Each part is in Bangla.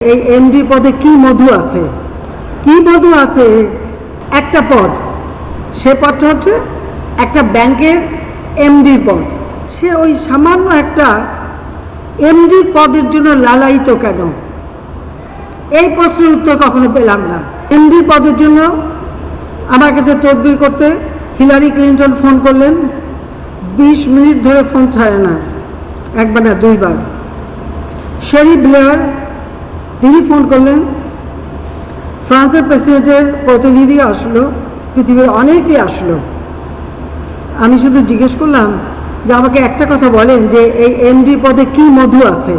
এই এমডি পদে কি মধু আছে, কি মধু আছে? একটা পদ, সে পদটা হচ্ছে একটা ব্যাংকের এমডির পদ। সে ওই সামান্য একটা এমডির পদের জন্য লালায়িত কেন? এই প্রশ্নের উত্তর কখনো পেলাম না। এমডির পদের জন্য আমার কাছে তদবির করতে হিলারি ক্লিন্টন ফোন করলেন, 20 মিনিট ধরে ফোন ছাড়ে না, একবার না দুইবার। শেরি ব্লেয়ার তিনি ফোন করলেন, ফ্রান্সের প্রেসিডেন্টের প্রতিনিধি আসলো, পৃথিবীর অনেকেই আসলো। আমি শুধু জিজ্ঞেস করলাম যে আমাকে একটা কথা বলেন যে এই এমডি পদে কি মধু আছে?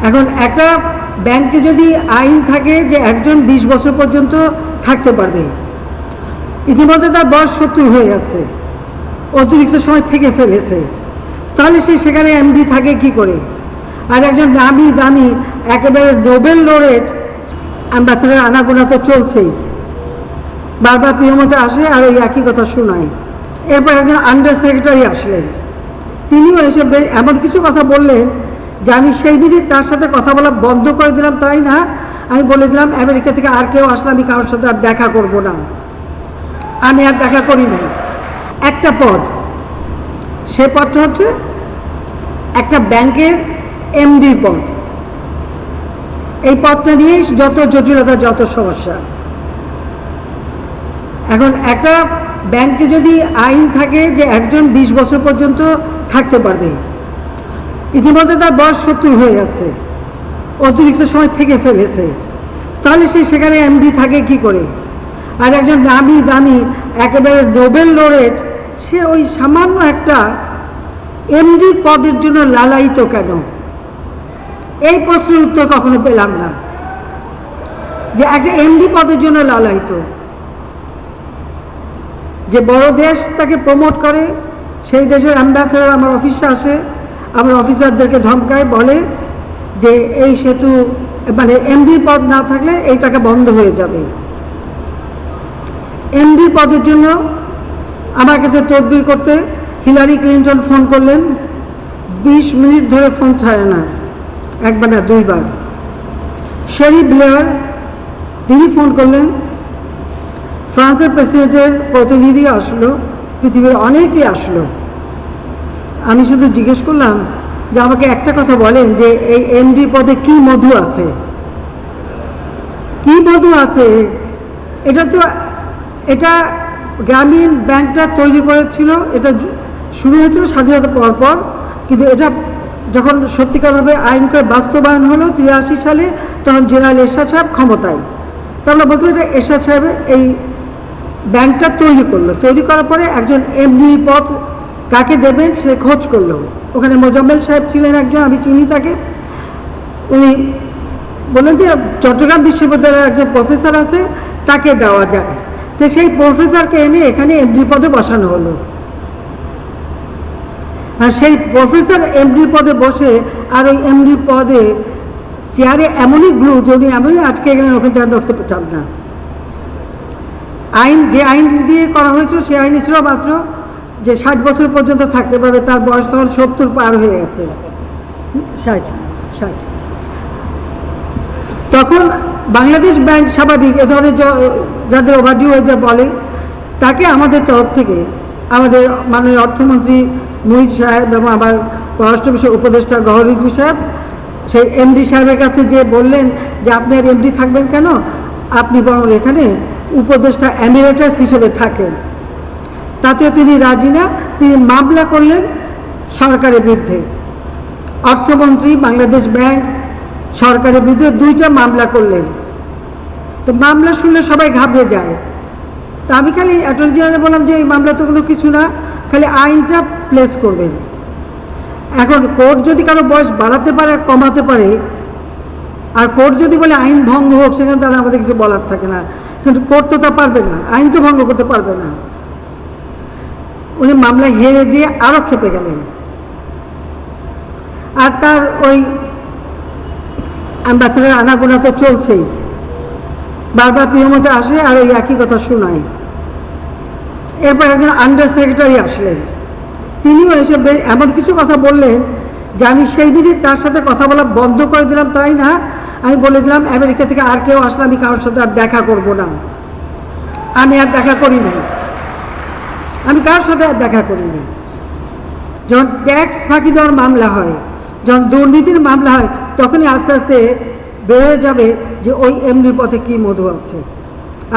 এখন একটা ব্যাংকে যদি আইন থাকে যে একজন 20 বছর পর্যন্ত থাকতে পারবে, ইতিমধ্যে তার বয়স 70 হয়ে যাচ্ছে, অতিরিক্ত সময় থেকে ফেলেছে, তাহলে সে সেখানে এমডি থাকে কি করে? আর একজন দামি দামি একেবারে নোবেল লরেট অ্যাম্বাসেডার আনাগোনা তো চলছেই, বারবার প্রিয়মতে আসে আর ওই একই কথা শোনায়। এরপর একজন আন্ডার সেক্রেটারি আসলেন, তিনিও এসে এমন কিছু কথা বললেন যে আমি সেই দিনই তার সাথে কথা বলা বন্ধ করে দিলাম। তাই না, আমি বলে দিলাম আমেরিকা থেকে আর কেউ আসলে আমি কারোর সাথে আর দেখা করব না। আমি আর দেখা করি নাই। একটা পদ, সে পদটা হচ্ছে একটা ব্যাংকের এমডির পদ। এই পদটা নিয়ে যত জটিলতা, যত সমস্যা। এখন একটা ব্যাংকে যদি আইন থাকে যে একজন 20 বছর পর্যন্ত থাকতে পারবে, ইতিমধ্যে তার বয়স 70 হয়ে যাচ্ছে, অতিরিক্ত সময় থেকে ফেলেছে, তাহলে সে সেখানে এমডি থাকে কি করে? আর একজন দামি দামি একেবারে নোবেল লরেট সে ওই সামান্য একটা এমডি পদের জন্য লালায়িত কেন? এই প্রশ্নের উত্তর কখনো পেলাম না। যে একটা এমডি পদের জন্য লালায়িত, যে বড় দেশ তাকে প্রমোট করে, সেই দেশের অ্যাম্বাসেডার আমার অফিসে আসে, আমার অফিসারদেরকে ধমকায়, বলে যে এই সেতু মানে এমডি পদ না থাকলে এই টাকা বন্ধ হয়ে যাবে। এমডি পদের জন্য আমার কাছে তদবির করতে হিলারি ক্লিন্টন ফোন করলেন, 20 মিনিট ধরে ফোন ছাড়ে না, একবার না দুইবার। শেরি ব্লেয়ার তিনি ফোন করলেন, ফ্রান্সের প্রেসিডেন্টের প্রতিনিধি আসলো, পৃথিবীর অনেকেই আসলো। আমি শুধু জিজ্ঞেস করলাম যে আমাকে একটা কথা বলেন যে এই এমডি পদে কি মধু আছে, কি মধু আছে? এটা গ্রামীণ ব্যাংকটা তৈরি করেছিল, এটা শুরু হয়েছিল স্বাধীনতা পর, কিন্তু এটা যখন সত্যিকারভাবে আইন করে বাস্তবায়ন হলো 83 সালে, তখন জেনারেল এরশাদ সাহেব ক্ষমতায়। তাহলে বলতে এটা এরশাদ সাহেব এই ব্যাংকটা তৈরি করলো। তৈরি করার পরে একজন এমডি পদ কাকে দেবেন সে খোঁজ করলো। ওখানে মোজাম্মেল সাহেব ছিলেন একজন, আমি চিনি তাকে। উনি বললেন যে চট্টগ্রাম বিশ্ববিদ্যালয়ের একজন প্রফেসর আছে, তাকে দেওয়া যায়। তো সেই প্রফেসরকে এনে এখানে এমডি পদে বসানো হলো। আর সেই প্রফেসর এমডি পদে বসে আর ওই এমডি পদে চেয়ারে এমনই গ্লু যে উনি এমনই আটকে গেলেন, ওখানে তারা নড়তে চান না। আইন যে আইন দিয়ে করা হয়েছিল সেই আইনে ছিল মাত্র যে 60 বছর পর্যন্ত থাকতে পারবে, তার বয়স তখন 70 পার হয়ে গেছে, 60। তখন বাংলাদেশ ব্যাংক স্বাভাবিক এ ধরনের যাদের ওভারডিউ হয়ে যা বলে, তাকে আমাদের তরফ থেকে আমাদের মাননীয় অর্থমন্ত্রী মুহিত সাহেব এবং আমার পররাষ্ট্র বিষয়ক উপদেষ্টা গওহর রিজভী সাহেব সেই এমডি সাহেবের কাছে যে বললেন যে আপনি আর এমডি থাকবেন কেন, আপনি বরং এখানে উপদেষ্টা এমিরেটাস হিসেবে থাকেন। তাতেও তিনি রাজি না, তিনি মামলা করলেন সরকারের বিরুদ্ধে। অর্থমন্ত্রী, বাংলাদেশ ব্যাংক সরকারের বিরুদ্ধে 2টা মামলা করলেন। তো মামলা শুনলে সবাই ঘাবড়ে যায়। তা আমি খালি অ্যাটর্নি জেনারেল বললাম যে এই মামলা তো কোনো কিছু না, খালি আইনটা প্লেস করবেন। এখন কোর্ট যদি কারো বয়স বাড়াতে পারে আর কমাতে পারে, আর কোর্ট যদি বলে আইন ভঙ্গ হোক, সেখানে তাহলে আমাদের কিছু বলার থাকে না। কিন্তু কোর্ট তো তা পারবে না, আইন তো ভঙ্গ করতে পারবে না। উনি মামলায় হেরে যেয়ে আরও খেপে গেলেন। আর তার ওই অ্যাম্বাসেডার আনাগোনা তো চলছেই, বারবার প্রিয়মতে আসে আর ওই একই কথা শোনায়। এরপর একজন আন্ডার সেক্রেটারি আসলেন, তিনিও এসে এমন কিছু কথা বললেন যে আমি সেই দিনই তার সাথে কথা বলা বন্ধ করে দিলাম, তাই না, আমি বলে দিলাম আমেরিকা থেকে আর কেউ আসলে আমি কারোর সাথে আর দেখা করব না। আমি আর দেখা করি নাই, আমি কারোর সাথে আর দেখা করিনি। যখন ট্যাক্স ফাঁকি দেওয়ার মামলা হয়, যখন দুর্নীতির মামলা হয়, তখনই আস্তে আস্তে বের হয়ে যাবে যে ওই এমডির পথে কী মধু আছে।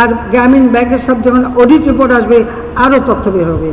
আর গ্রামীণ ব্যাংকের সব যখন অডিট রিপোর্ট আসবে, আরও তথ্য বের হবে।